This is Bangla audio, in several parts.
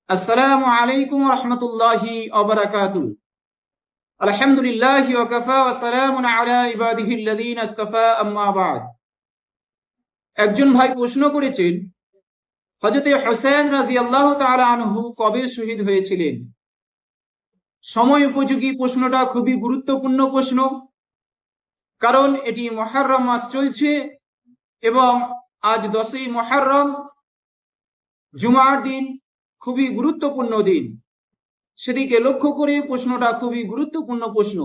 আসসালামু আলাইকুম রহমতুল্লাহি ওবারাকাতু। আলহামদুলিল্লাহি ওয়া কাফা ওয়া সালামুন আলা ইবাদিহিল্লাযীনা ইসতাফা, আম্মা বা'দ। একজন ভাই প্রশ্ন করেছেন, হযরতে হোসেন রাদিয়াল্লাহু তাআলা আনহু কবে শহীদ হয়েছিলেন? সময় উপযোগী প্রশ্নটা খুবই গুরুত্বপূর্ণ প্রশ্ন, কারণ এটি মুহররম মাস চলছে এবং আজ 10ই মুহররম, জুমার দিন, খুবই গুরুত্বপূর্ণ দিন। সেদিকে লক্ষ্য করে প্রশ্নটা খুবই গুরুত্বপূর্ণ প্রশ্ন।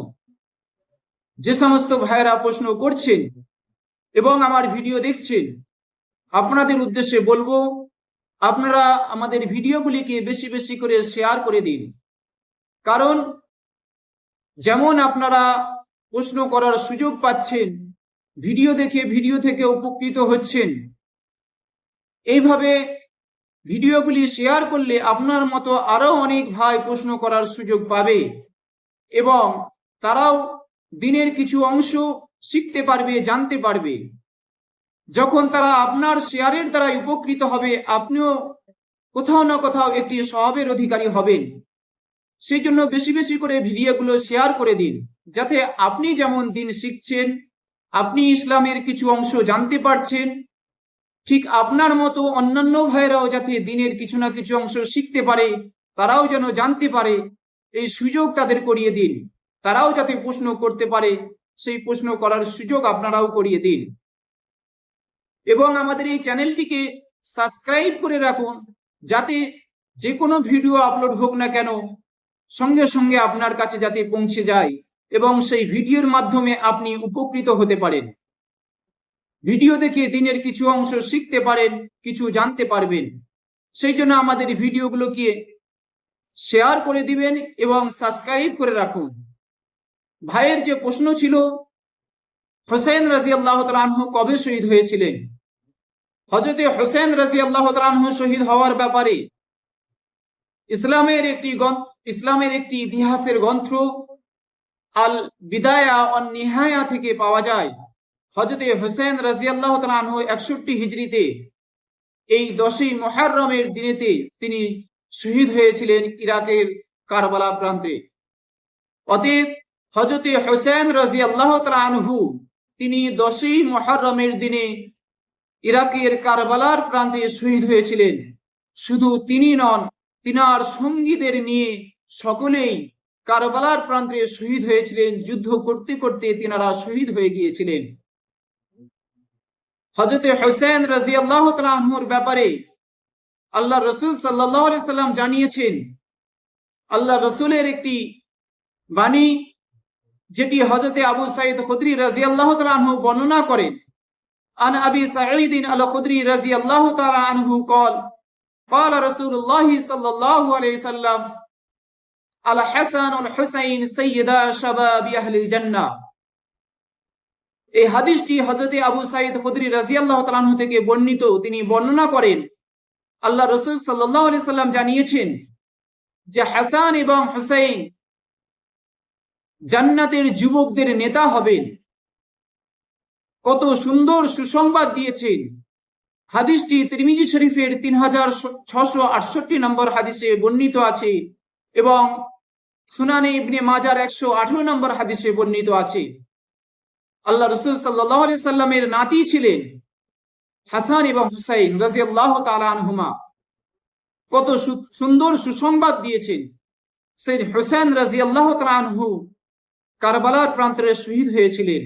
যে সমস্ত ভাইয়েরা প্রশ্ন করছেন এবং আমার ভিডিও দেখছেন, আপনাদের উদ্দেশ্যে বলবো, আপনারা আমাদের ভিডিওগুলিকে বেশি বেশি করে শেয়ার করে দিন। কারণ যেমন আপনারা প্রশ্ন করার সুযোগ পাচ্ছেন, ভিডিও দেখে ভিডিও থেকে উপকৃত হচ্ছেন, এইভাবে ভিডিওগুলি শেয়ার করলে আপনার মতো আরো অনেক ভাই প্রশ্ন করার সুযোগ পাবে এবং তারাও দিনের কিছু অংশ শিখতে পারবে, জানতে পারবে। যখন তারা আপনার শেয়ারের দ্বারা উপকৃত হবে, আপনিও কোথাও না কোথাও একটি সওয়াবের অধিকারী হবেন। সেই জন্য বেশি বেশি করে ভিডিওগুলো শেয়ার করে দিন, যাতে আপনি যেমন দিন শিখছেন, আপনি ইসলামের কিছু অংশ জানতে পারছেন, ঠিক আপনার মতো অন্যান্য ভাইরাও যাতে দিনের কিছু না কিছু অংশ শিখতে পারে, তারাও যেন জানতে পারে, এই সুযোগ তাদের করিয়ে দিন। তারাও যাতে প্রশ্ন করতে পারে, সেই প্রশ্ন করার সুযোগ আপনারাও করিয়ে দিন। এবং আমাদের এই চ্যানেলটিকে সাবস্ক্রাইব করে রাখুন, যাতে যে কোনো ভিডিও আপলোড হোক না কেন সঙ্গে সঙ্গে আপনার কাছে যাতে পৌঁছে যায় এবং সেই ভিডিওর মাধ্যমে আপনি উপকৃত হতে পারেন। ভিডিও দেখে দিনের কিছু অংশ শিখতে পারেন, কিছু জানতে পারবেন। সেই জন্য আমাদের ভিডিওগুলোকে শেয়ার করে দিবেন এবং সাবস্ক্রাইব করে রাখুন। ভাইয়ের যে প্রশ্ন ছিল, হোসেন রাদিয়াল্লাহু তাআলা আনহু কবে শহীদ হয়েছিলেন? হযরতে হোসেন রাদিয়াল্লাহু তাআলা আনহু শহীদ হওয়ার ব্যাপারে ইসলামের একটি ইতিহাসের গ্রন্থ আল বিদায়া ওয়ান নিহায়া থেকে পাওয়া যায়। হযরতে হোসেন রাদিয়াল্লাহু তাআলা আনহু 61 হিজরিতে এই 10ই মুহররমের দিনেতে তিনি শহীদ হয়েছিলেন ইরাকের কারবালা প্রান্তে। অতএব হযরতে হোসেন রাদিয়াল্লাহু তাআলা আনহু তিনি 10ই মুহররমের দিনে ইরাকের কারবালার প্রান্তে শহীদ হয়েছিলেন। শুধু তিনি নন, তিনার সঙ্গীদের নিয়ে সকলেই কারবালার প্রান্তে শহীদ হয়েছিলেন। যুদ্ধ করতে করতে তিনারা শহীদ হয়ে গিয়েছিলেন। হযরতে হোসেন রাদিয়াল্লাহু তাআলা আনহুর ব্যাপারে আল্লাহ রাসূল সাল্লাল্লাহু আলাইহি সাল্লাম জানিয়েছেন, আল্লাহ রাসূলের একটি বাণী, যেটি হযরতে আবু সাঈদ খুদরি রাদিয়াল্লাহু তাআলা আনহু বর্ণনা করেন। আন আবি সাঈদ আল খুদরি রাদিয়াল্লাহু তাআলা আনহু قال قال رسول الله صلى الله عليه وسلم الحسن والحسين سيدا شباب اهل الجنه। এই হাদিসটি হযরতে আবু সাঈদ খুদরি রাদিয়াল্লাহু তাআলা আনহু থেকে বর্ণিত। তিনি বর্ণনা করেন, আল্লাহ রাসূল সাল্লাল্লাহু আলাইহি সাল্লাম জানিয়েছেন যে হাসান এবং হুসাইন জান্নাতের যুবকদের নেতা হবেন। কত সুন্দর সুসংবাদ দিয়েছেন। হাদিসটি তিরমিজি শরীফের 3668 নম্বর হাদিসে বর্ণিত আছে এবং সুনানে ইবনে মাজার 118 নম্বর হাদিসে বর্ণিত আছে। আল্লাহ রাসূল সাল্লাল্লাহু আলাইহি সাল্লামের নাতি ছিলেন হাসান এবং হুসাইন রাদিয়াল্লাহু তাআলা আনহুমা। কত সুন্দর সুসংবাদ দিয়েছেন। সেই হুসাইন রাদিয়াল্লাহু তাআলা আনহু কারবালার প্রান্তরে শহীদ হয়েছিলেন।